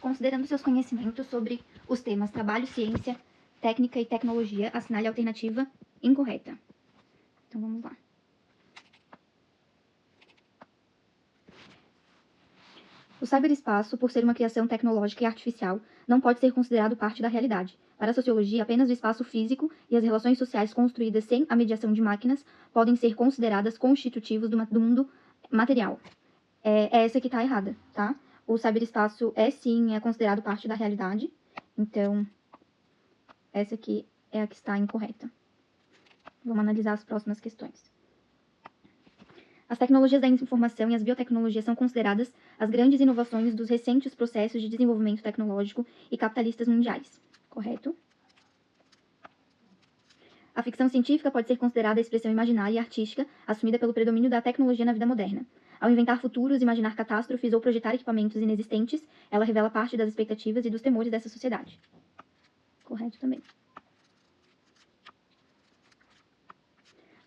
Considerando seus conhecimentos sobre os temas trabalho, ciência, técnica e tecnologia, assinale a alternativa incorreta. Então vamos lá. O cyberespaço, por ser uma criação tecnológica e artificial, não pode ser considerado parte da realidade. Para a sociologia, apenas o espaço físico e as relações sociais construídas sem a mediação de máquinas podem ser consideradas constitutivos do mundo material. É essa que está errada, tá? O cyberespaço é considerado parte da realidade. Então, essa aqui é a que está incorreta. Vamos analisar as próximas questões. As tecnologias da informação e as biotecnologias são consideradas as grandes inovações dos recentes processos de desenvolvimento tecnológico e capitalistas mundiais. Correto? A ficção científica pode ser considerada a expressão imaginária e artística assumida pelo predomínio da tecnologia na vida moderna. Ao inventar futuros, imaginar catástrofes ou projetar equipamentos inexistentes, ela revela parte das expectativas e dos temores dessa sociedade. Correto também.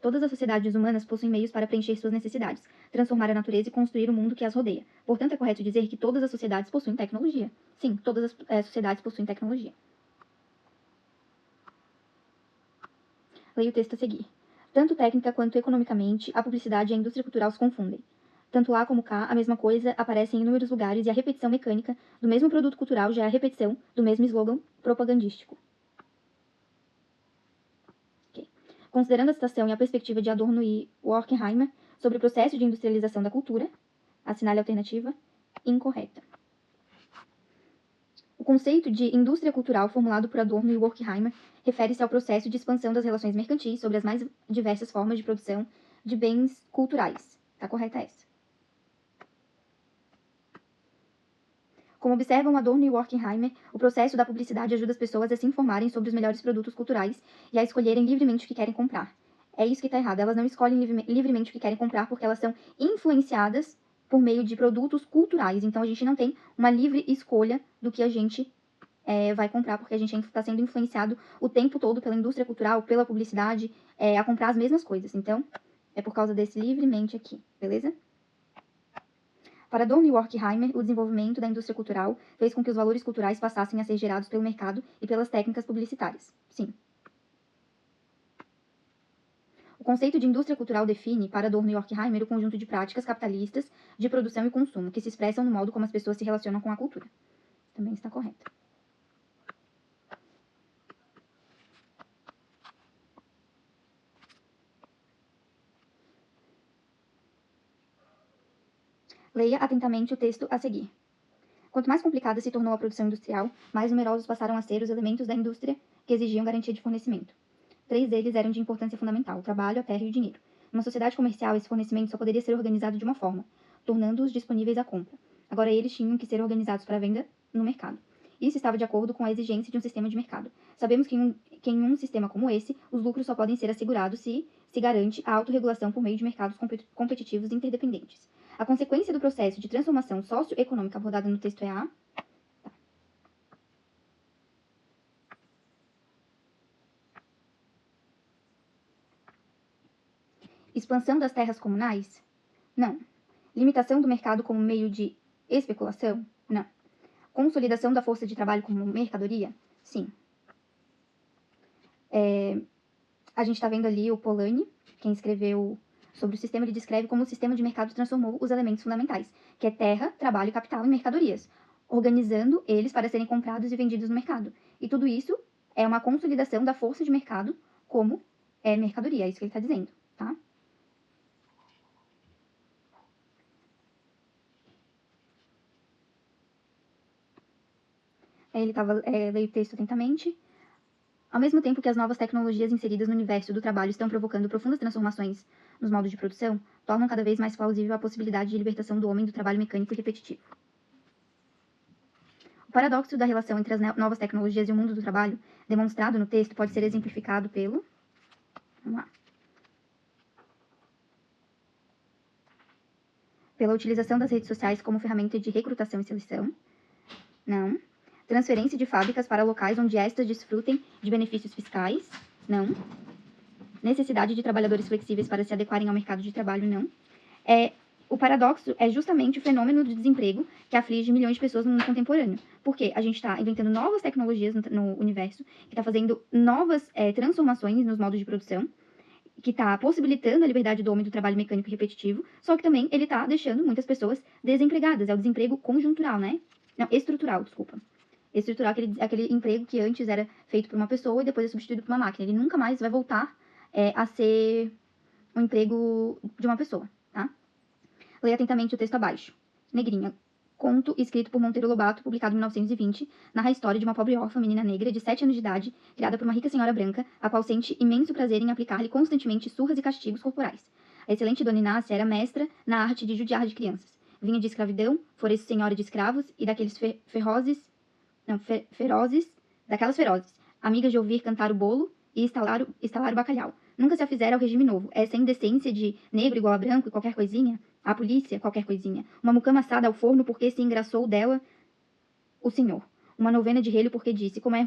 Todas as sociedades humanas possuem meios para preencher suas necessidades, transformar a natureza e construir o mundo que as rodeia. Portanto, é correto dizer que todas as sociedades possuem tecnologia. Sim, todas as sociedades possuem tecnologia. Leia o texto a seguir. Tanto técnica quanto economicamente, a publicidade e a indústria cultural se confundem. Tanto lá como cá, a mesma coisa aparece em inúmeros lugares e a repetição mecânica do mesmo produto cultural já é a repetição do mesmo slogan propagandístico. Considerando a citação e a perspectiva de Adorno e Horkheimer sobre o processo de industrialização da cultura, assinale a alternativa incorreta. O conceito de indústria cultural formulado por Adorno e Horkheimer refere-se ao processo de expansão das relações mercantis sobre as mais diversas formas de produção de bens culturais. Está correta essa. Como observam Adorno e Horkheimer, o processo da publicidade ajuda as pessoas a se informarem sobre os melhores produtos culturais e a escolherem livremente o que querem comprar. É isso que está errado. Elas não escolhem livremente o que querem comprar porque elas são influenciadas por meio de produtos culturais. Então, a gente não tem uma livre escolha do que a gente vai comprar, porque a gente está sendo influenciado o tempo todo pela indústria cultural, pela publicidade, a comprar as mesmas coisas. Então, é por causa desse livremente aqui, beleza? Para Adorno e Horkheimer, o desenvolvimento da indústria cultural fez com que os valores culturais passassem a ser gerados pelo mercado e pelas técnicas publicitárias. Sim. O conceito de indústria cultural define, para Adorno e Horkheimer, o conjunto de práticas capitalistas de produção e consumo, que se expressam no modo como as pessoas se relacionam com a cultura. Também está correto. Leia atentamente o texto a seguir. Quanto mais complicada se tornou a produção industrial, mais numerosos passaram a ser os elementos da indústria que exigiam garantia de fornecimento. 3 deles eram de importância fundamental: o trabalho, a terra e o dinheiro. Numa sociedade comercial, esse fornecimento só poderia ser organizado de uma forma, tornando-os disponíveis à compra. Agora, eles tinham que ser organizados para a venda no mercado. Isso estava de acordo com a exigência de um sistema de mercado. Sabemos que em um sistema como esse, os lucros só podem ser assegurados se garante a autorregulação por meio de mercados competitivos e interdependentes. A consequência do processo de transformação socioeconômica abordada no texto é a... Expansão das terras comunais? Não. Limitação do mercado como meio de especulação? Não. Consolidação da força de trabalho como mercadoria? Sim. A gente está vendo ali o Polanyi, quem escreveu sobre o sistema, ele descreve como o sistema de mercado transformou os elementos fundamentais, que é terra, trabalho, capital e mercadorias, organizando eles para serem comprados e vendidos no mercado. E tudo isso é uma consolidação da força de mercado como mercadoria, é isso que ele está dizendo, tá? Ele leia o texto atentamente. Ao mesmo tempo que as novas tecnologias inseridas no universo do trabalho estão provocando profundas transformações nos modos de produção, tornam cada vez mais plausível a possibilidade de libertação do homem do trabalho mecânico e repetitivo. O paradoxo da relação entre as novas tecnologias e o mundo do trabalho, demonstrado no texto, pode ser exemplificado pelo... Vamos lá. Pela utilização das redes sociais como ferramenta de recrutação e seleção. Não. Transferência de fábricas para locais onde estas desfrutem de benefícios fiscais? Não. Necessidade de trabalhadores flexíveis para se adequarem ao mercado de trabalho? Não. O paradoxo é justamente o fenômeno de desemprego que aflige milhões de pessoas no mundo contemporâneo. Porque a gente está inventando novas tecnologias no universo, que está fazendo novas transformações nos modos de produção, que está possibilitando a liberdade do homem do trabalho mecânico e repetitivo, só que também ele está deixando muitas pessoas desempregadas. É o desemprego conjuntural, né? Não, estrutural, desculpa. Estrutural, aquele emprego que antes era feito por uma pessoa e depois é substituído por uma máquina. Ele nunca mais vai voltar a ser um emprego de uma pessoa, tá? Leia atentamente o texto abaixo. Negrinha. Conto escrito por Monteiro Lobato, publicado em 1920, narra a história de uma pobre órfã menina negra de 7 anos de idade, criada por uma rica senhora branca, a qual sente imenso prazer em aplicar-lhe constantemente surras e castigos corporais. A excelente Dona Inácia era mestra na arte de judiar de crianças. Vinha de escravidão, fora senhora de escravos e daqueles daquelas ferozes, amigas de ouvir cantar o bolo e estalar o bacalhau. Nunca se afizera ao regime novo. Essa indecência de negro igual a branco e qualquer coisinha, a polícia, qualquer coisinha. Uma mucama assada ao forno porque se engraçou dela o senhor. Uma novena de relho porque disse como é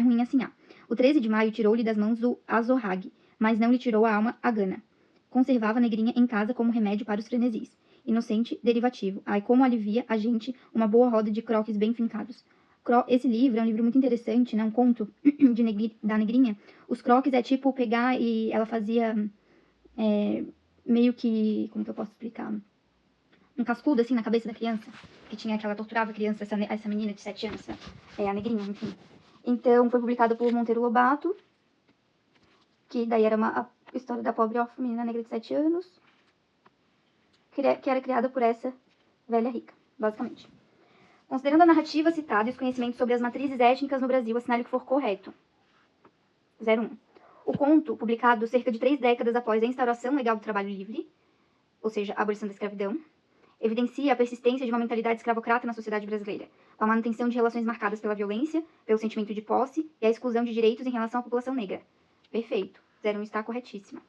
ruim assim há. O 13 de maio tirou-lhe das mãos o azorrague, mas não lhe tirou a alma a gana. Conservava a negrinha em casa como remédio para os frenesis. Inocente derivativo. Ai, como alivia a gente uma boa roda de croques bem fincados. Esse livro é um livro muito interessante, né? Um conto da negrinha. Os croques é tipo pegar e ela fazia meio que, como que eu posso explicar? Um cascudo assim na cabeça da criança, que tinha que ela torturava a criança, essa menina de 7 anos, a negrinha, enfim. Então foi publicado por Monteiro Lobato, que daí era a história da pobre órfã menina negra de 7 anos, que era criada por essa velha rica, basicamente. Considerando a narrativa citada e os conhecimentos sobre as matrizes étnicas no Brasil, assinale o que for correto. 01. O conto, publicado cerca de 3 décadas após a instauração legal do trabalho livre, ou seja, a abolição da escravidão, evidencia a persistência de uma mentalidade escravocrata na sociedade brasileira, com a manutenção de relações marcadas pela violência, pelo sentimento de posse e a exclusão de direitos em relação à população negra. Perfeito. 01 está corretíssima.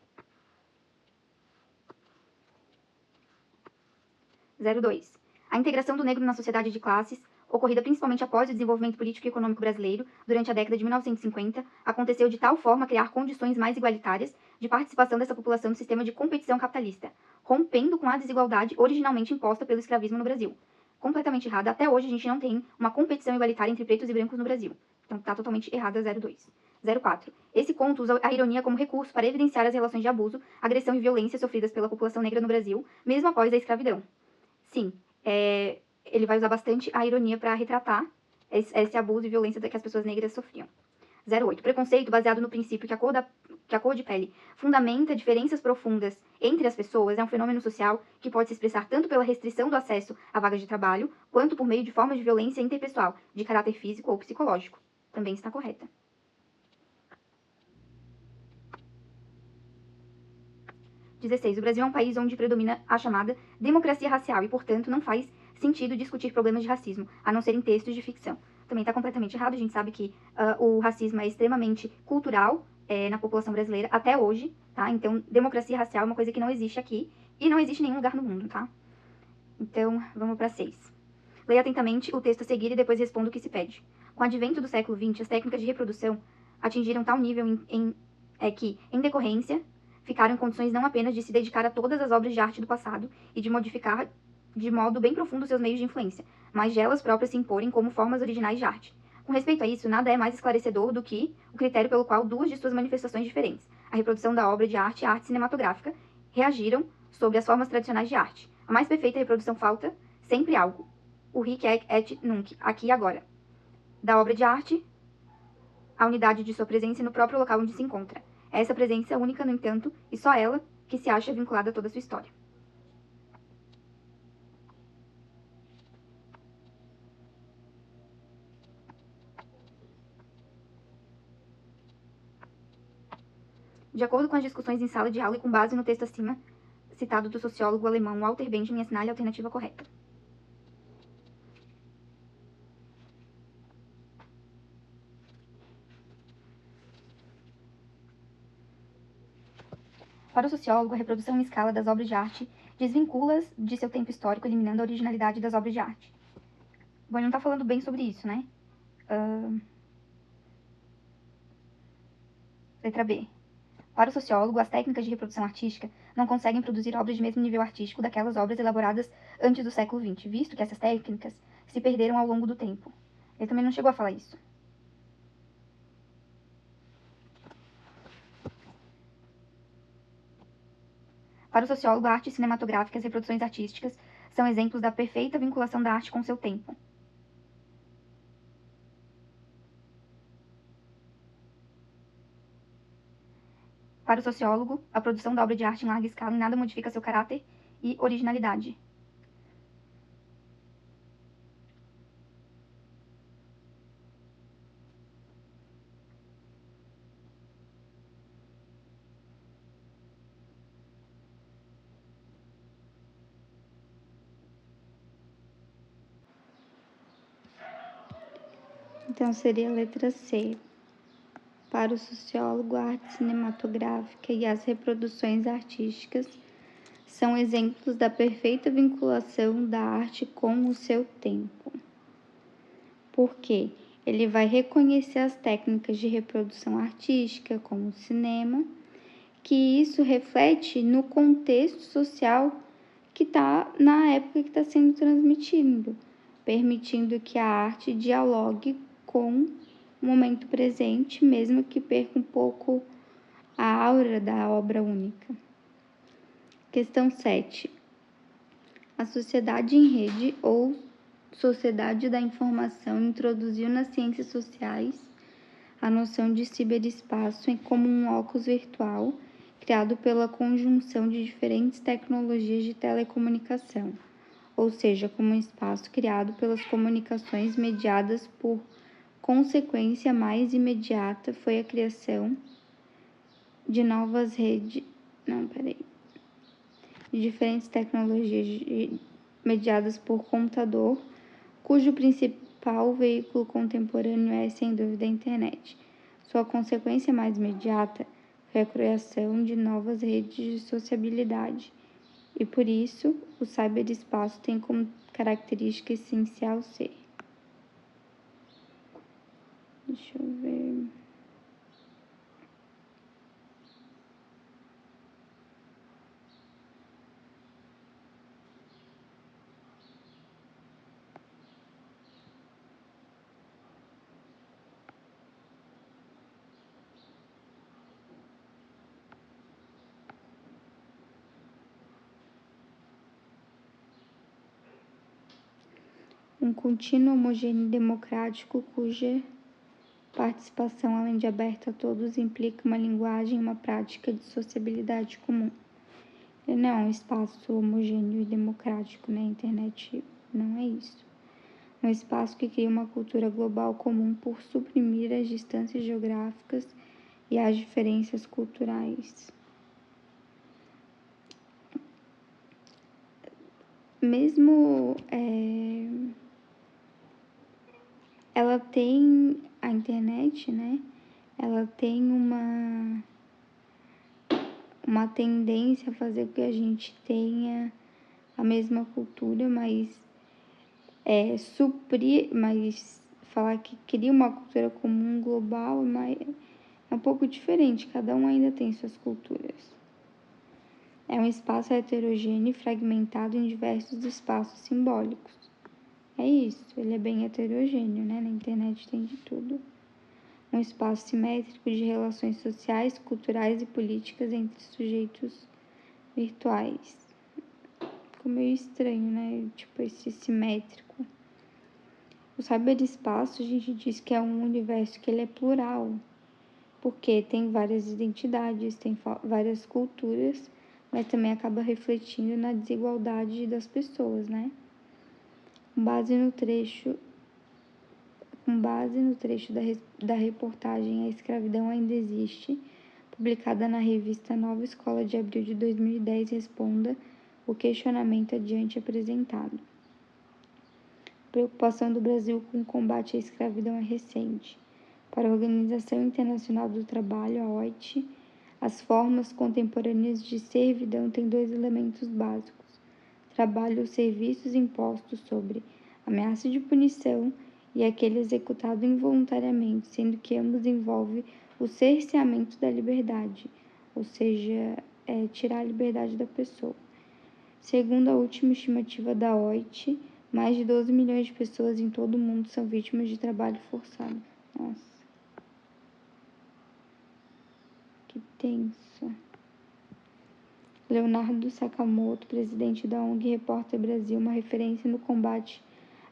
02. A integração do negro na sociedade de classes, ocorrida principalmente após o desenvolvimento político e econômico brasileiro durante a década de 1950, aconteceu de tal forma a criar condições mais igualitárias de participação dessa população no sistema de competição capitalista, rompendo com a desigualdade originalmente imposta pelo escravismo no Brasil. Completamente errada. Até hoje a gente não tem uma competição igualitária entre pretos e brancos no Brasil. Então está totalmente errada. 02. 04. Esse conto usa a ironia como recurso para evidenciar as relações de abuso, agressão e violência sofridas pela população negra no Brasil, mesmo após a escravidão. Sim, ele vai usar bastante a ironia para retratar esse abuso e violência que as pessoas negras sofriam. 08. Preconceito baseado no princípio que a cor de pele fundamenta diferenças profundas entre as pessoas é um fenômeno social que pode se expressar tanto pela restrição do acesso a vagas de trabalho, quanto por meio de formas de violência interpessoal, de caráter físico ou psicológico. Também está correta. 16. O Brasil é um país onde predomina a chamada democracia racial e, portanto, não faz sentido discutir problemas de racismo, a não ser em textos de ficção. Também está completamente errado. A gente sabe que o racismo é extremamente cultural na população brasileira até hoje, tá? Então, democracia racial é uma coisa que não existe aqui e não existe em nenhum lugar no mundo, tá? Então, vamos para 6. Leia atentamente o texto a seguir e depois responda o que se pede. Com o advento do século XX, as técnicas de reprodução atingiram tal nível que, em decorrência, ficaram em condições não apenas de se dedicar a todas as obras de arte do passado e de modificar de modo bem profundo seus meios de influência, mas de elas próprias se imporem como formas originais de arte. Com respeito a isso, nada é mais esclarecedor do que o critério pelo qual duas de suas manifestações diferentes, a reprodução da obra de arte e a arte cinematográfica, reagiram sobre as formas tradicionais de arte. A mais perfeita reprodução falta sempre algo. O hic et nunc, aqui e agora. Da obra de arte, a unidade de sua presença no próprio local onde se encontra. Essa presença é única, no entanto, e só ela que se acha vinculada a toda a sua história. De acordo com as discussões em sala de aula e com base no texto acima citado do sociólogo alemão Walter Benjamin, assinale a alternativa correta. Para o sociólogo, a reprodução em escala das obras de arte desvincula-as de seu tempo histórico, eliminando a originalidade das obras de arte. Bom, ele não está falando bem sobre isso, né? Letra B. Para o sociólogo, as técnicas de reprodução artística não conseguem produzir obras de mesmo nível artístico daquelas obras elaboradas antes do século XX, visto que essas técnicas se perderam ao longo do tempo. Ele também não chegou a falar isso. Para o sociólogo, a arte cinematográfica e as reproduções artísticas são exemplos da perfeita vinculação da arte com seu tempo. Para o sociólogo, a produção da obra de arte em larga escala em nada modifica seu caráter e originalidade. Então seria a letra C. Para o sociólogo, a arte cinematográfica e as reproduções artísticas são exemplos da perfeita vinculação da arte com o seu tempo. Por quê? Ele vai reconhecer as técnicas de reprodução artística, como o cinema, que isso reflete no contexto social que está na época que está sendo transmitido, permitindo que a arte dialogue com o momento presente, mesmo que perca um pouco a aura da obra única. Questão 7. A sociedade em rede ou sociedade da informação introduziu nas ciências sociais a noção de ciberespaço como um óculos virtual criado pela conjunção de diferentes tecnologias de telecomunicação, ou seja, como um espaço criado pelas comunicações mediadas por consequência mais imediata foi a criação de novas redes, de diferentes tecnologias mediadas por computador, cujo principal veículo contemporâneo é, sem dúvida, a internet. Sua consequência mais imediata foi a criação de novas redes de sociabilidade, e por isso o ciberespaço tem como característica essencial ser. Deixa eu ver. Um contínuo homogêneo e democrático cuja participação, além de aberta a todos, implica uma linguagem e uma prática de sociabilidade comum. Ele não é um espaço homogêneo e democrático, né? A internet não é isso. Um espaço que cria uma cultura global comum por suprimir as distâncias geográficas e as diferenças culturais. Mesmo ela tem a internet, né? Ela tem uma tendência a fazer com que a gente tenha a mesma cultura, mas mas falar que cria uma cultura comum global é um pouco diferente, cada um ainda tem suas culturas. É um espaço heterogêneo e fragmentado em diversos espaços simbólicos. É isso, ele é bem heterogêneo, né? Na internet tem de tudo. Um espaço simétrico de relações sociais, culturais e políticas entre sujeitos virtuais. Ficou meio estranho, né? Tipo, esse simétrico. O ciberespaço, a gente diz que é um universo que ele é plural, porque tem várias identidades, tem várias culturas, mas também acaba refletindo na desigualdade das pessoas, né? Com base no trecho da reportagem A Escravidão Ainda Existe, publicada na revista Nova Escola de abril de 2010, responda o questionamento adiante apresentado. A preocupação do Brasil com o combate à escravidão é recente. Para a Organização Internacional do Trabalho, a OIT, as formas contemporâneas de servidão têm dois elementos básicos: trabalho ou serviços impostos sobre ameaça de punição e aquele executado involuntariamente, sendo que ambos envolvem o cerceamento da liberdade, ou seja, tirar a liberdade da pessoa. Segundo a última estimativa da OIT, mais de 12 milhões de pessoas em todo o mundo são vítimas de trabalho forçado. Nossa, que tenso. Leonardo Sakamoto, presidente da ONG Repórter Brasil, uma referência no combate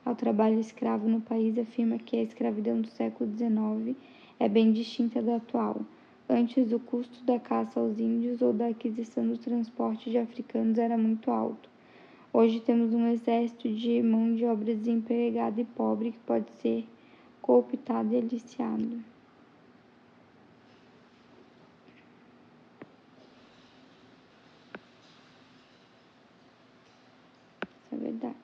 ao trabalho escravo no país, afirma que a escravidão do século XIX é bem distinta da atual. Antes, o custo da caça aos índios ou da aquisição do transporte de africanos era muito alto. Hoje temos um exército de mão de obra desempregada e pobre que pode ser cooptado e aliciado. Isso é verdade.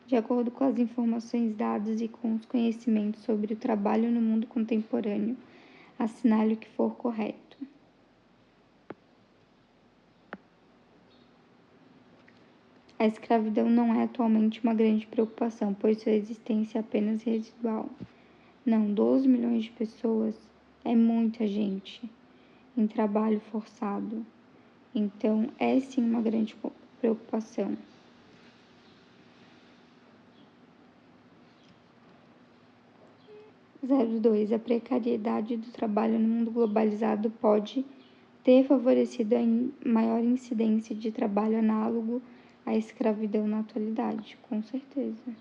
De acordo com as informações dadas e com os conhecimentos sobre o trabalho no mundo contemporâneo, assinale o que for correto. A escravidão não é atualmente uma grande preocupação, pois sua existência é apenas residual. Não, 12 milhões de pessoas é muita gente em trabalho forçado. Então, é sim uma grande preocupação. 02. A precariedade do trabalho no mundo globalizado pode ter favorecido a maior incidência de trabalho análogo à escravidão na atualidade, com certeza.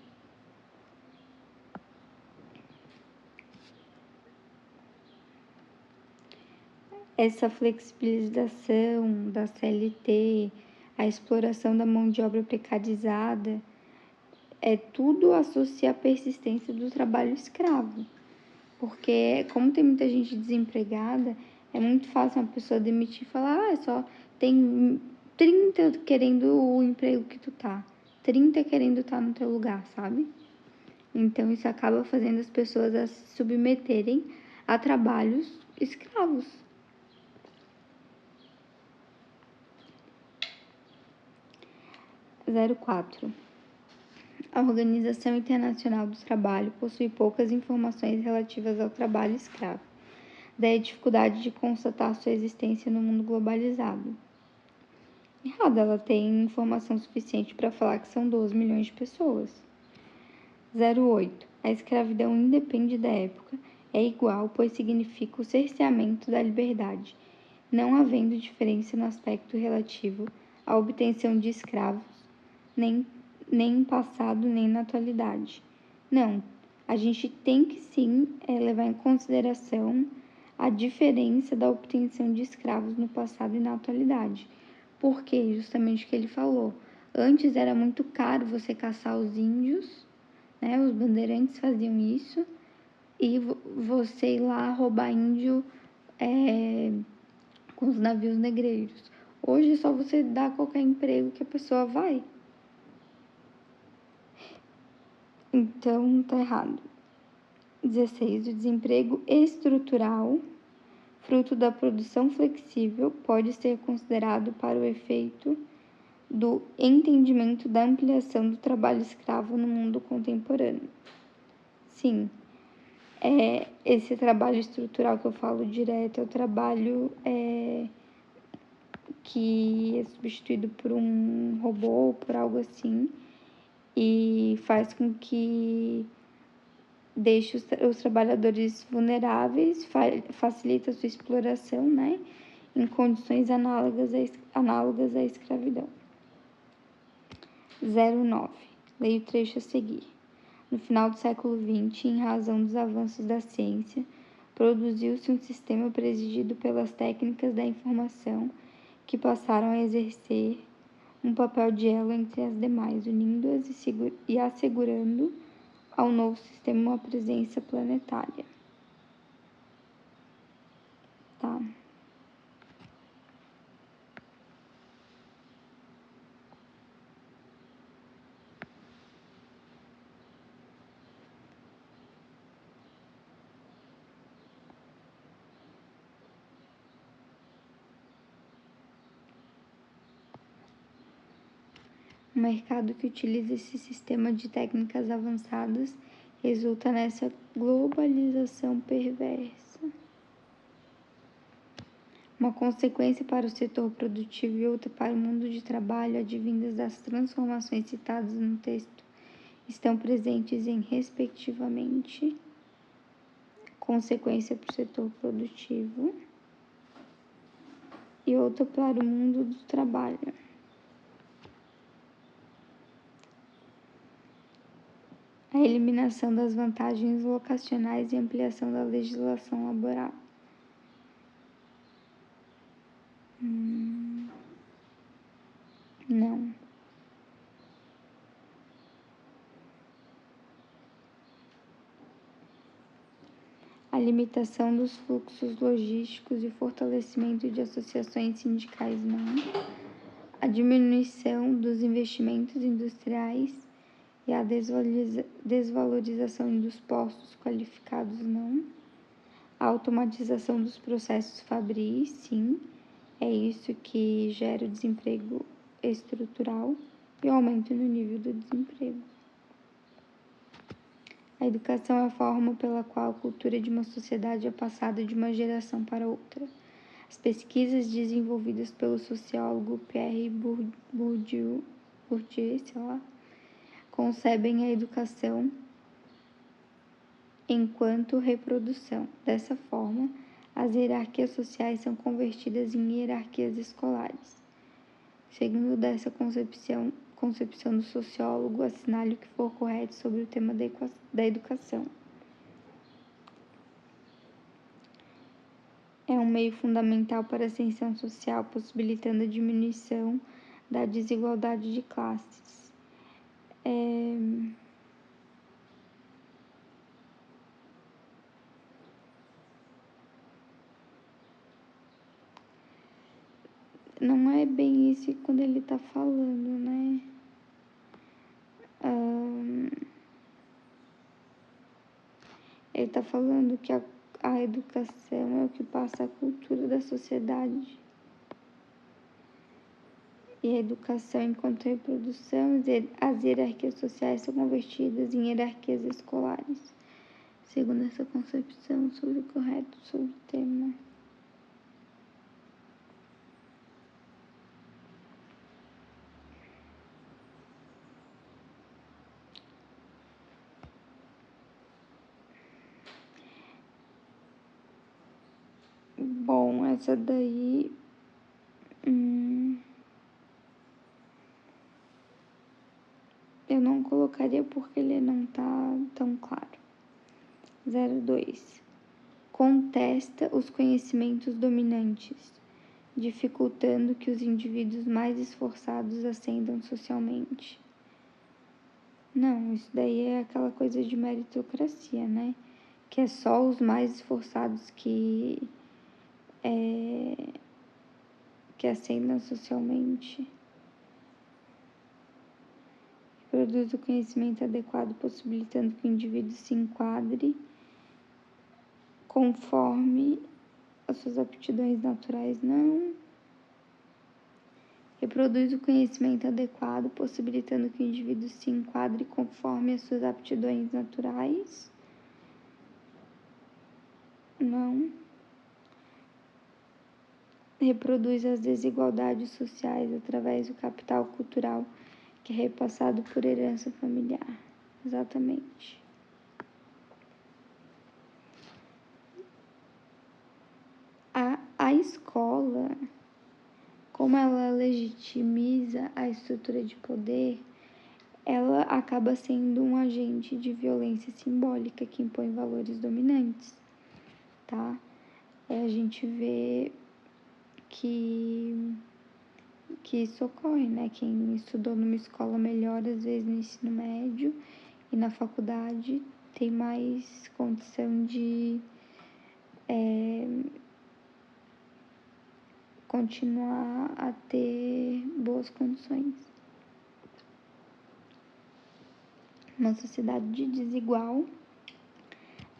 Essa flexibilização da CLT, a exploração da mão de obra precarizada, tudo associa à persistência do trabalho escravo. Porque, como tem muita gente desempregada, é muito fácil uma pessoa demitir e falar, só tem 30 querendo o emprego que tu tá, 30 querendo estar no teu lugar, sabe? Então, isso acaba fazendo as pessoas a se submeterem a trabalhos escravos. 04. A Organização Internacional do Trabalho possui poucas informações relativas ao trabalho escravo, daí a dificuldade de constatar sua existência no mundo globalizado. Errado, ela tem informação suficiente para falar que são 12 milhões de pessoas. 08. A escravidão independe da época, é igual, pois significa o cerceamento da liberdade, não havendo diferença no aspecto relativo à obtenção de escravos, nem em passado, nem na atualidade. Não, a gente tem que sim levar em consideração a diferença da obtenção de escravos no passado e na atualidade. Porque justamente o que ele falou. Antes era muito caro você caçar os índios, né? Os bandeirantes faziam isso, e você ir lá roubar índio com os navios negreiros. Hoje é só você dar qualquer emprego que a pessoa vai. Então, tá errado. 16. O desemprego estrutural, fruto da produção flexível, pode ser considerado para o efeito do entendimento da ampliação do trabalho escravo no mundo contemporâneo. Sim, esse trabalho estrutural que eu falo direto é o trabalho que é substituído por um robô ou por algo assim, e faz com que deixe os trabalhadores vulneráveis, facilita a sua exploração, né, em condições análogas à escravidão. 09. Leia o trecho a seguir. No final do século XX, em razão dos avanços da ciência, produziu-se um sistema presidido pelas técnicas da informação que passaram a exercer um papel de elo entre as demais, unindo-as e assegurando ao novo sistema uma presença planetária. Tá. O mercado que utiliza esse sistema de técnicas avançadas resulta nessa globalização perversa. Uma consequência para o setor produtivo e outra para o mundo de trabalho, advindas das transformações citadas no texto, estão presentes em, respectivamente, consequência para o setor produtivo e outra para o mundo do trabalho. A eliminação das vantagens locacionais e ampliação da legislação laboral. Não. A limitação dos fluxos logísticos e fortalecimento de associações sindicais, não. A diminuição dos investimentos industriais e a desvalorização dos postos qualificados, não. A automatização dos processos fabris, sim. É isso que gera o desemprego estrutural e o aumento no nível do desemprego. A educação é a forma pela qual a cultura de uma sociedade é passada de uma geração para outra. As pesquisas desenvolvidas pelo sociólogo Pierre Bourdieu, concebem a educação enquanto reprodução. Dessa forma, as hierarquias sociais são convertidas em hierarquias escolares. Segundo dessa concepção do sociólogo, assinale o que for correto sobre o tema da educação. É um meio fundamental para a ascensão social, possibilitando a diminuição da desigualdade de classes. Não é bem isso quando ele está falando, né? Ele está falando que a educação é o que passa a cultura da sociedade. E a educação enquanto reprodução, as hierarquias sociais são convertidas em hierarquias escolares, segundo essa concepção sobre o correto sobre o tema. Bom, essa daí eu não colocaria porque ele não tá tão claro. 02. Contesta os conhecimentos dominantes, dificultando que os indivíduos mais esforçados ascendam socialmente. Não, isso daí é aquela coisa de meritocracia, né? Que é só os mais esforçados que ascendam socialmente. Produz o conhecimento adequado, possibilitando que o indivíduo se enquadre conforme as suas aptidões naturais, não. Reproduz o conhecimento adequado, possibilitando que o indivíduo se enquadre conforme as suas aptidões naturais, não. Reproduz as desigualdades sociais através do capital cultural que é repassado por herança familiar. Exatamente. A escola, como ela legitimiza a estrutura de poder, ela acaba sendo um agente de violência simbólica que impõe valores dominantes, tá? A gente vê que isso ocorre, né? Quem estudou numa escola melhor, às vezes no ensino médio e na faculdade, tem mais condição de continuar a ter boas condições. Uma sociedade desigual,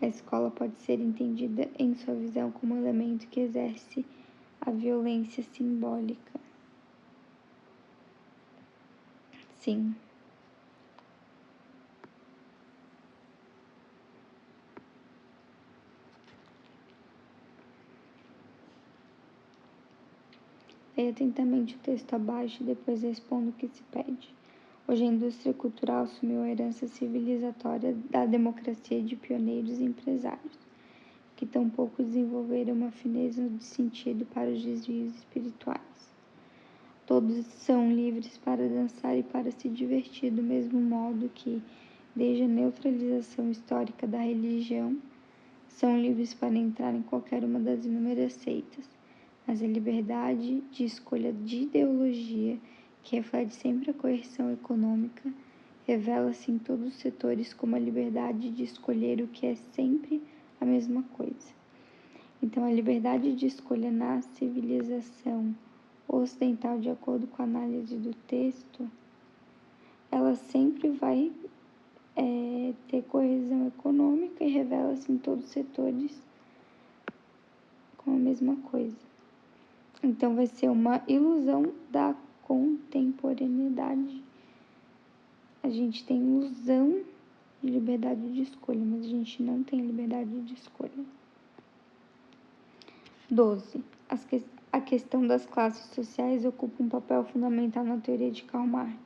a escola pode ser entendida em sua visão como elemento que exerce a violência simbólica. Sim. Leia atentamente o texto abaixo e depois responda o que se pede. Hoje a indústria cultural assumiu a herança civilizatória da democracia de pioneiros e empresários, que tampouco desenvolveram uma fineza de sentido para os desvios espirituais. Todos são livres para dançar e para se divertir, do mesmo modo que, desde a neutralização histórica da religião, são livres para entrar em qualquer uma das inúmeras seitas. Mas a liberdade de escolha de ideologia, que reflete sempre a coerção econômica, revela-se em todos os setores como a liberdade de escolher o que é sempre a mesma coisa. Então, a liberdade de escolha na civilização ocidental, de acordo com a análise do texto, ela sempre vai ter coesão econômica e revela-se em todos os setores como a mesma coisa. Então, vai ser uma ilusão da contemporaneidade. A gente tem ilusão de liberdade de escolha, mas a gente não tem liberdade de escolha. 12. A questão das classes sociais ocupa um papel fundamental na teoria de Karl Marx.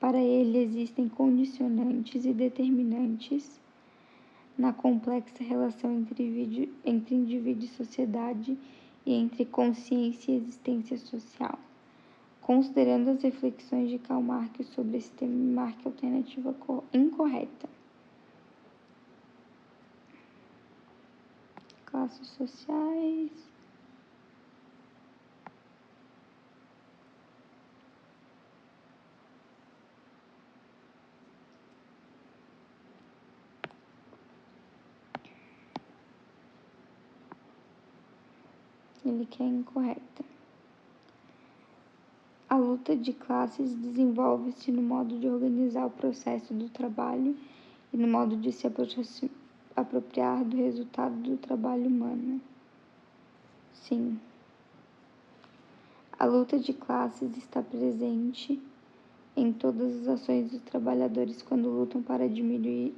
Para ele, existem condicionantes e determinantes na complexa relação entre indivíduo e sociedade e entre consciência e existência social. Considerando as reflexões de Karl Marx sobre esse tema, marque a alternativa incorreta. Classes sociais. Ele quer incorreta. A luta de classes desenvolve-se no modo de organizar o processo do trabalho e no modo de se apropriar do resultado do trabalho humano. Sim. A luta de classes está presente em todas as ações dos trabalhadores quando lutam para diminuir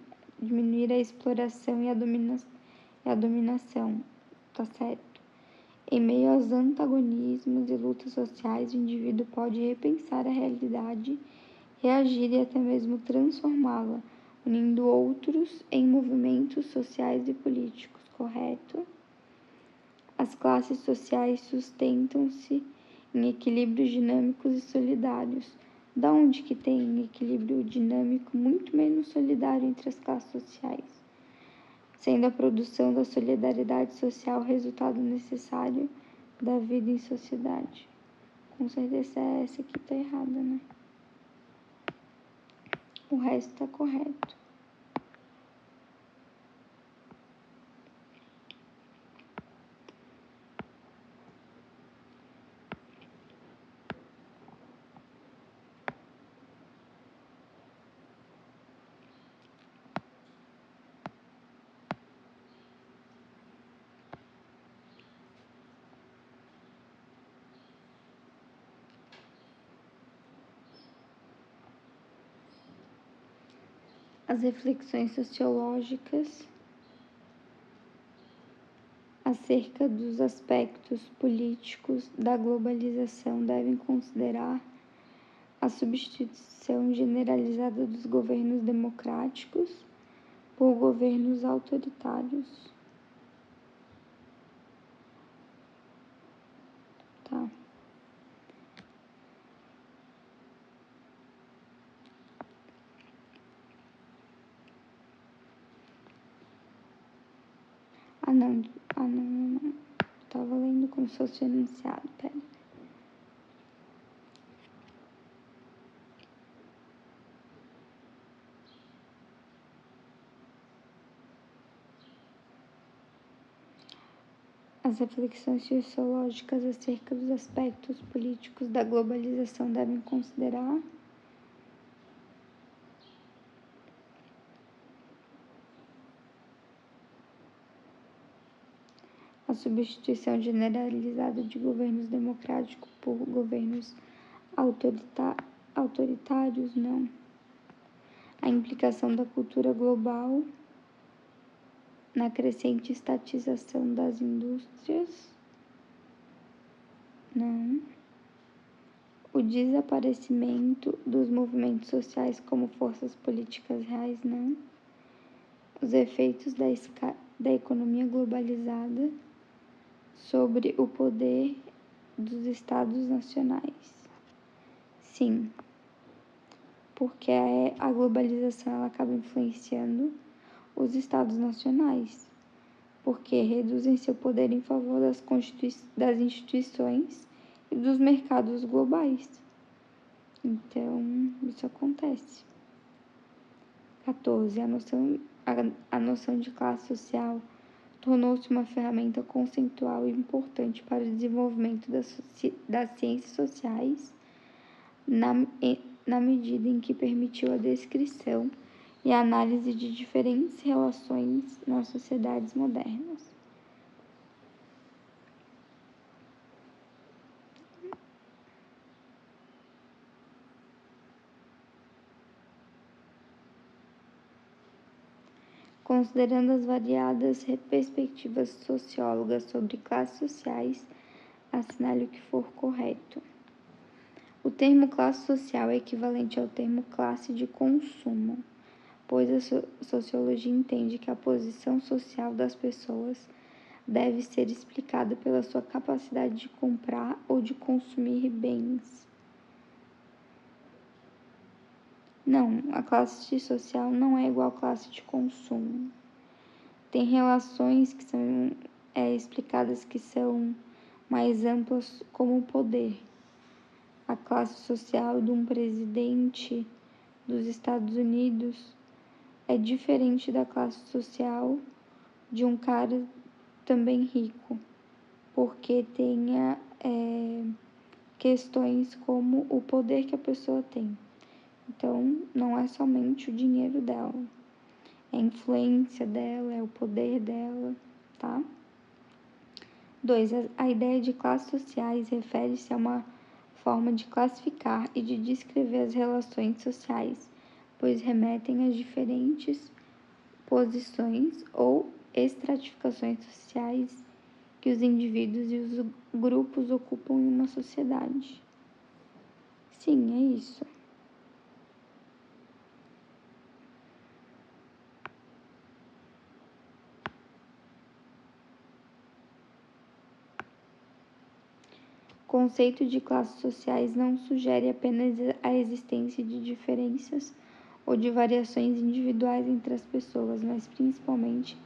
a exploração e a dominação. Tá certo? Em meio aos antagonismos e lutas sociais, o indivíduo pode repensar a realidade, reagir e até mesmo transformá-la, unindo outros em movimentos sociais e políticos, correto? As classes sociais sustentam-se em equilíbrios dinâmicos e solidários. Da onde que tem equilíbrio dinâmico muito menos solidário entre as classes sociais? Sendo a produção da solidariedade social o resultado necessário da vida em sociedade. Com certeza essa aqui tá errada, né? O resto tá correto. As reflexões sociológicas acerca dos aspectos políticos da globalização devem considerar a substituição generalizada dos governos democráticos por governos autoritários. Tá. Não. Tava lendo como se fosse enunciado, pera. As reflexões sociológicas acerca dos aspectos políticos da globalização devem considerar a substituição generalizada de governos democráticos por governos autoritários, não. A implicação da cultura global na crescente estatização das indústrias. Não. O desaparecimento dos movimentos sociais como forças políticas reais, não. Os efeitos da economia globalizada sobre o poder dos estados nacionais. Sim, porque a globalização ela acaba influenciando os estados nacionais, porque reduzem seu poder em favor das instituições e dos mercados globais. Então, isso acontece. 14. A noção de classe social tornou-se uma ferramenta conceitual e importante para o desenvolvimento das ciências sociais, na medida em que permitiu a descrição e a análise de diferentes relações nas sociedades modernas. Considerando as variadas perspectivas sociólogas sobre classes sociais, assinale o que for correto. O termo classe social é equivalente ao termo classe de consumo, pois a sociologia entende que a posição social das pessoas deve ser explicada pela sua capacidade de comprar ou de consumir bens. Não, a classe social não é igual à classe de consumo. Tem relações que são explicadas que são mais amplas, como o poder. A classe social de um presidente dos Estados Unidos é diferente da classe social de um cara também rico, porque tem questões como o poder que a pessoa tem. Então, não é somente o dinheiro dela, é a influência dela, é o poder dela, tá? 2. A ideia de classes sociais refere-se a uma forma de classificar e de descrever as relações sociais, pois remetem às diferentes posições ou estratificações sociais que os indivíduos e os grupos ocupam em uma sociedade. Sim, é isso. O conceito de classes sociais não sugere apenas a existência de diferenças ou de variações individuais entre as pessoas, mas principalmente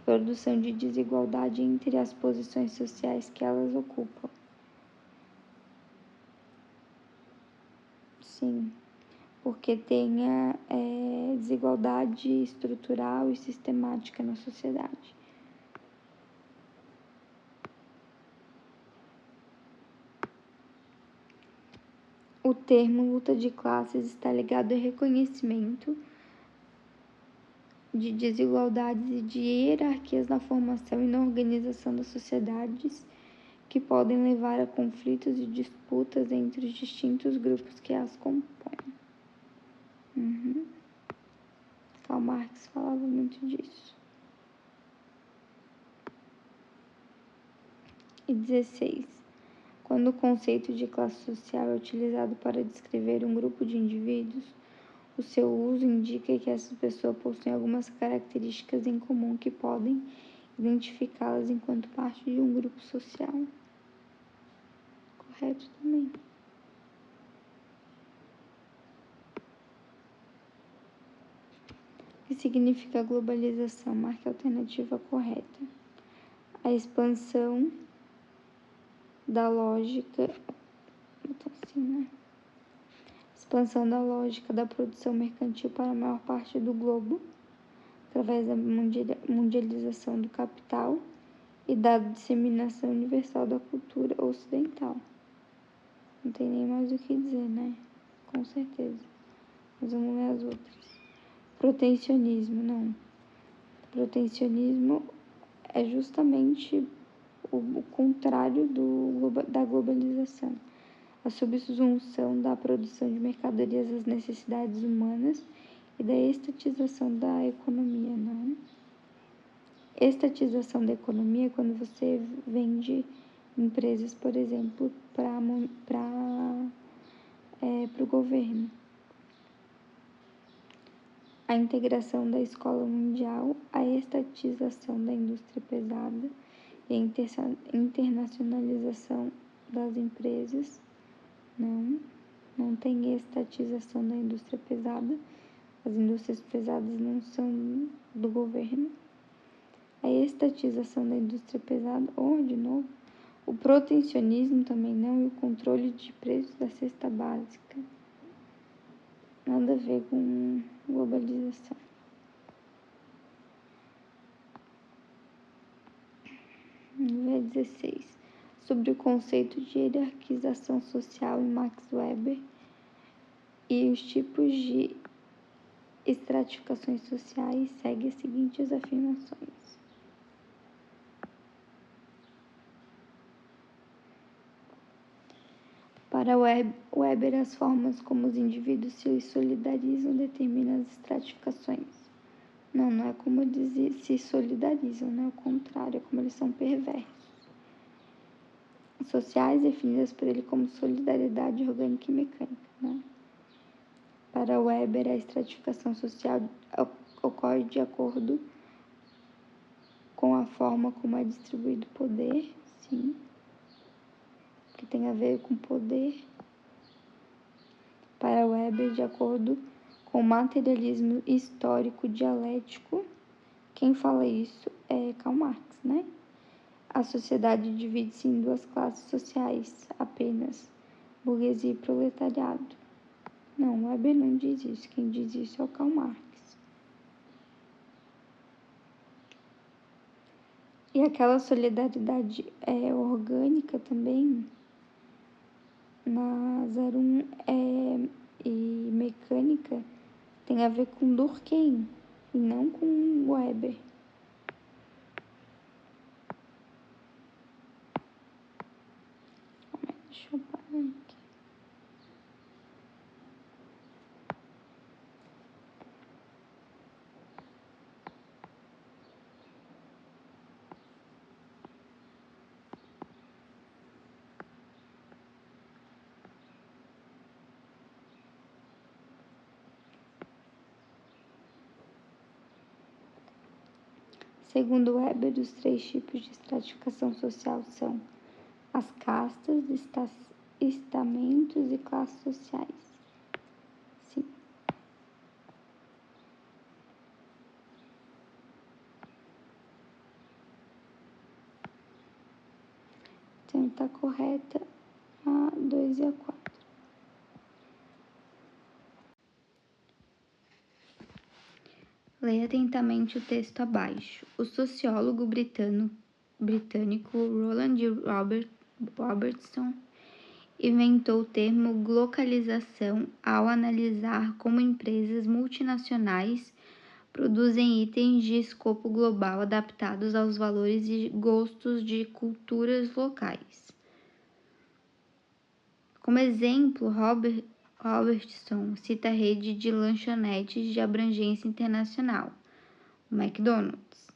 a produção de desigualdade entre as posições sociais que elas ocupam. Sim, porque tem a desigualdade estrutural e sistemática na sociedade. O termo luta de classes está ligado ao reconhecimento de desigualdades e de hierarquias na formação e na organização das sociedades que podem levar a conflitos e disputas entre os distintos grupos que as compõem. Karl Marx falava muito disso. E 16. Quando o conceito de classe social é utilizado para descrever um grupo de indivíduos, o seu uso indica que essas pessoas possuem algumas características em comum que podem identificá-las enquanto parte de um grupo social. Correto também. O que significa globalização? Marque a alternativa correta. A expansão da lógica, expansão da lógica da produção mercantil para a maior parte do globo, através da mundialização do capital e da disseminação universal da cultura ocidental. Não tem nem mais o que dizer, né? Com certeza. Mas vamos ler as outras. Protecionismo, não. Protecionismo é justamente o contrário da globalização. A subsunção da produção de mercadorias às necessidades humanas e da estatização da economia, não. Estatização da economia é quando você vende empresas, por exemplo, para o governo. A integração da escola mundial, a estatização da indústria pesada e a internacionalização das empresas. Não tem estatização da indústria pesada. As indústrias pesadas não são do governo. A estatização da indústria pesada, de novo. O protecionismo também não, e o controle de preços da cesta básica. Nada a ver com globalização. Número 16. Sobre o conceito de hierarquização social em Max Weber e os tipos de estratificações sociais, segue as seguintes afirmações. Para Weber, as formas como os indivíduos se solidarizam determinam as estratificações. Não é como eles se solidarizam, né? Ao contrário, é como eles são perversos. Sociais definidas por ele como solidariedade orgânica e mecânica, né? Para Weber, a estratificação social ocorre de acordo com a forma como é distribuído o poder, sim, que tem a ver com poder. Para Weber, de acordo com o materialismo histórico dialético, quem fala isso é Karl Marx, né? A sociedade divide-se em duas classes sociais apenas, burguesia e proletariado. Não, Weber não diz isso, quem diz isso é o Karl Marx. E aquela solidariedade orgânica também, na 01 e mecânica, tem a ver com Durkheim e não com Weber. Deixa eu parar aqui. Segundo Weber, os 3 tipos de estratificação social são as castas, estamentos e classes sociais. Sim. Então, está correta a 2 e a 4. Leia atentamente o texto abaixo. O sociólogo britânico Roland Robertson inventou o termo glocalização ao analisar como empresas multinacionais produzem itens de escopo global adaptados aos valores e gostos de culturas locais. Como exemplo, Robertson cita a rede de lanchonetes de abrangência internacional, o McDonald's,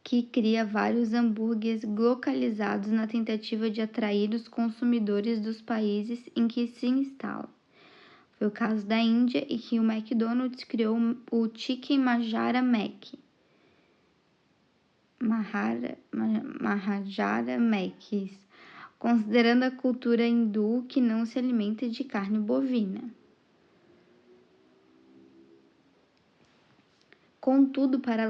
que cria vários hambúrgueres localizados na tentativa de atrair os consumidores dos países em que se instala. Foi o caso da Índia, em que o McDonald's criou o Chicken Maharaja Mac, considerando a cultura hindu que não se alimenta de carne bovina. Contudo, para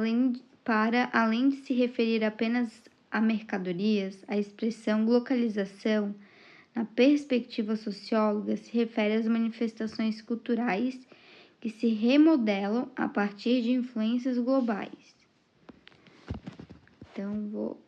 além de se referir apenas a mercadorias, a expressão globalização, na perspectiva socióloga, se refere às manifestações culturais que se remodelam a partir de influências globais. Então, vou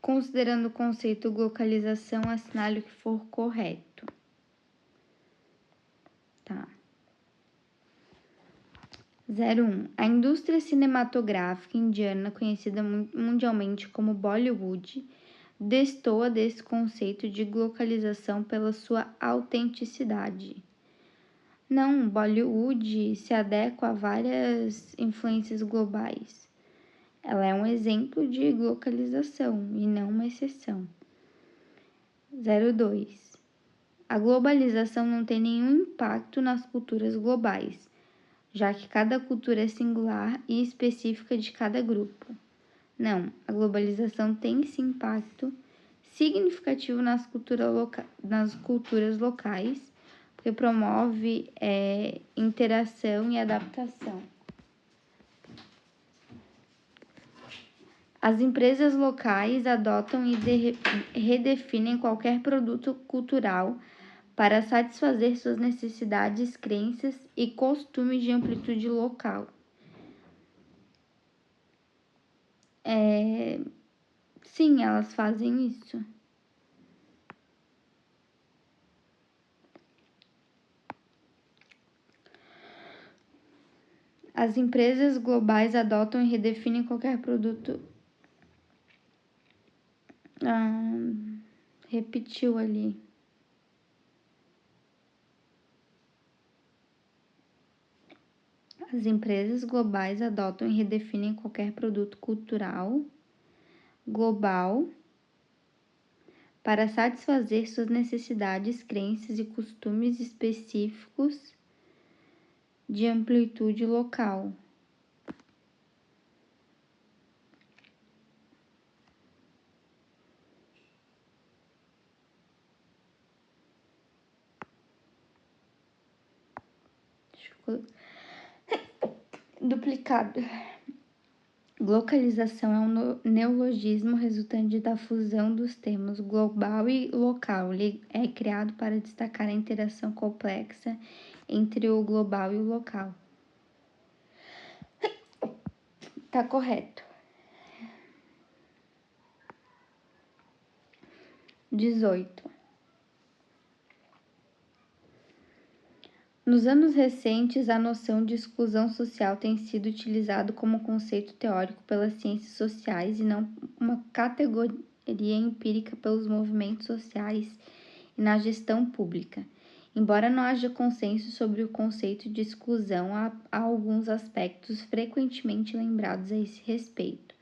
considerando o conceito globalização, assinale o que for correto. Tá. 01. A indústria cinematográfica indiana, conhecida mundialmente como Bollywood, destoa desse conceito de globalização pela sua autenticidade. Não, Bollywood se adequa a várias influências globais. Ela é um exemplo de globalização e não uma exceção. 02. A globalização não tem nenhum impacto nas culturas globais, já que cada cultura é singular e específica de cada grupo. Não, a globalização tem esse impacto significativo nas culturas locais, porque promove interação e adaptação. As empresas locais adotam e redefinem qualquer produto cultural para satisfazer suas necessidades, crenças e costumes de amplitude local. Sim, elas fazem isso. As empresas globais adotam e redefinem qualquer produto. Repetiu ali. As empresas globais adotam e redefinem qualquer produto cultural global para satisfazer suas necessidades, crenças e costumes específicos de amplitude local. Duplicado. Localização é um neologismo resultante da fusão dos termos global e local. Ele é criado para destacar a interação complexa entre o global e o local. Tá correto. 18. Nos anos recentes, a noção de exclusão social tem sido utilizado como conceito teórico pelas ciências sociais e não uma categoria empírica pelos movimentos sociais e na gestão pública. Embora não haja consenso sobre o conceito de exclusão, há alguns aspectos frequentemente lembrados a esse respeito.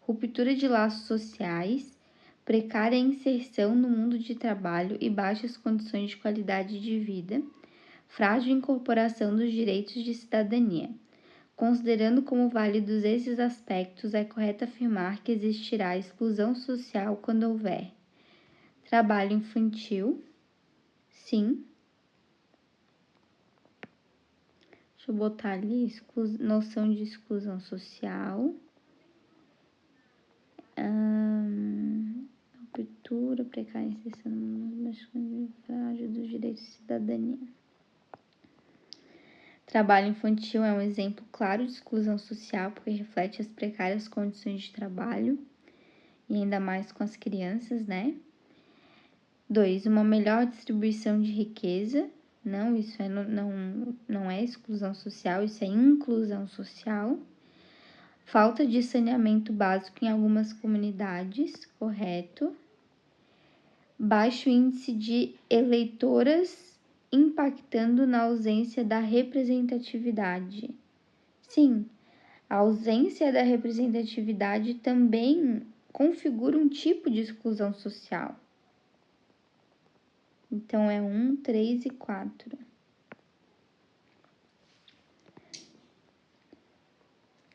Ruptura de laços sociais, precária inserção no mundo de trabalho e baixas condições de qualidade de vida, frágil incorporação dos direitos de cidadania. Considerando como válidos esses aspectos, é correto afirmar que existirá exclusão social quando houver trabalho infantil. Sim. Deixa eu botar ali noção de exclusão social. Ruptura, precária inserção no mundo frágil dos direitos de cidadania. Trabalho infantil é um exemplo claro de exclusão social, porque reflete as precárias condições de trabalho, e ainda mais com as crianças, né? 2. Uma melhor distribuição de riqueza. Não, isso não é exclusão social, isso é inclusão social. Falta de saneamento básico em algumas comunidades, correto. Baixo índice de eleitoras impactando na ausência da representatividade. Sim, a ausência da representatividade também configura um tipo de exclusão social. Então, é 1, 3 e 4.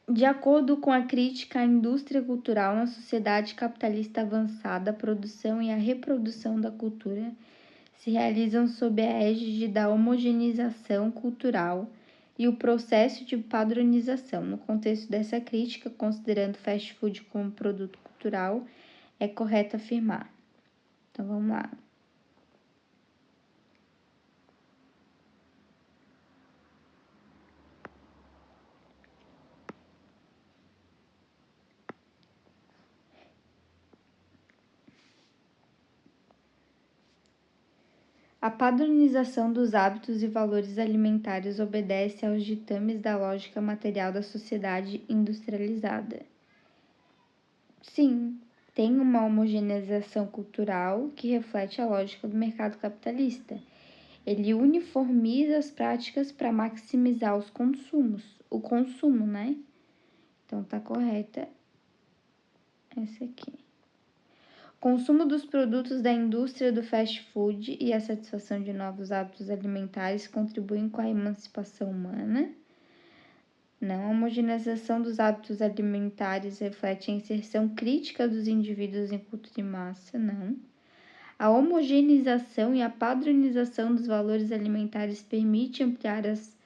De acordo com a crítica à indústria cultural na sociedade capitalista avançada, a produção e a reprodução da cultura se realizam sob a égide da homogeneização cultural e o processo de padronização. No contexto dessa crítica, considerando fast food como produto cultural, é correto afirmar. Então, vamos lá. A padronização dos hábitos e valores alimentares obedece aos ditames da lógica material da sociedade industrializada. Sim, tem uma homogeneização cultural que reflete a lógica do mercado capitalista. Ele uniformiza as práticas para maximizar o consumo, né? Então tá correta essa aqui. Consumo dos produtos da indústria do fast food e a satisfação de novos hábitos alimentares contribuem com a emancipação humana. Não, a homogeneização dos hábitos alimentares reflete a inserção crítica dos indivíduos em cultura de massa, não. A homogeneização e a padronização dos valores alimentares permite ampliar as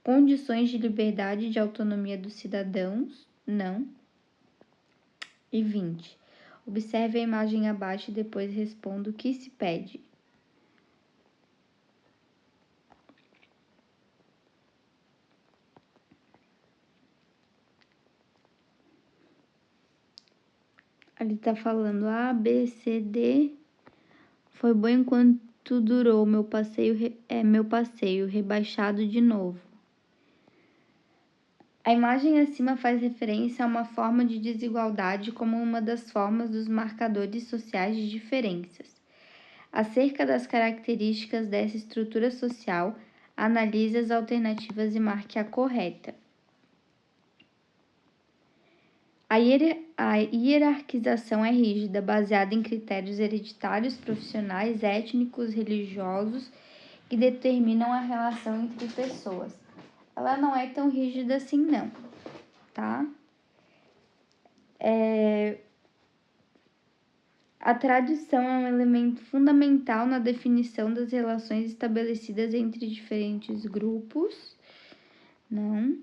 condições de liberdade e de autonomia dos cidadãos, não. E 20. Observe a imagem abaixo e depois responda o que se pede. Ali tá falando A, B, C, D. Foi bom enquanto durou meu passeio, rebaixado de novo. A imagem acima faz referência a uma forma de desigualdade como uma das formas dos marcadores sociais de diferenças. Acerca das características dessa estrutura social, analise as alternativas e marque a correta. A hierarquização é rígida, baseada em critérios hereditários, profissionais, étnicos, religiosos, que determinam a relação entre pessoas. Ela não é tão rígida assim, não, tá? A tradição é um elemento fundamental na definição das relações estabelecidas entre diferentes grupos, não?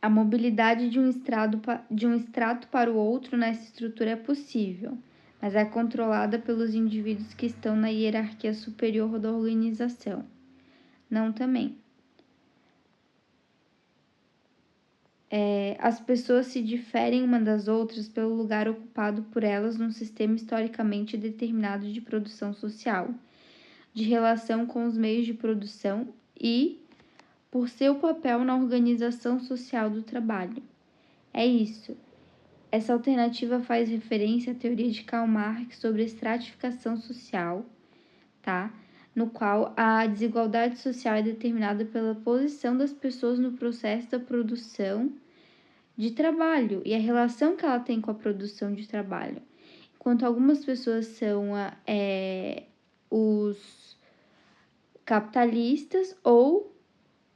A mobilidade de um extrato para o outro nessa estrutura é possível, mas é controlada pelos indivíduos que estão na hierarquia superior da organização. Não também. As pessoas se diferem umas das outras pelo lugar ocupado por elas num sistema historicamente determinado de produção social, de relação com os meios de produção e por seu papel na organização social do trabalho. É isso. Essa alternativa faz referência à teoria de Karl Marx sobre a estratificação social, tá? No qual a desigualdade social é determinada pela posição das pessoas no processo da produção de trabalho e a relação que ela tem com a produção de trabalho. Enquanto algumas pessoas são os capitalistas ou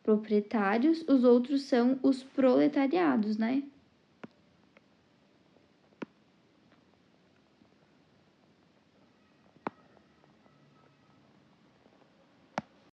proprietários, os outros são os proletariados, né?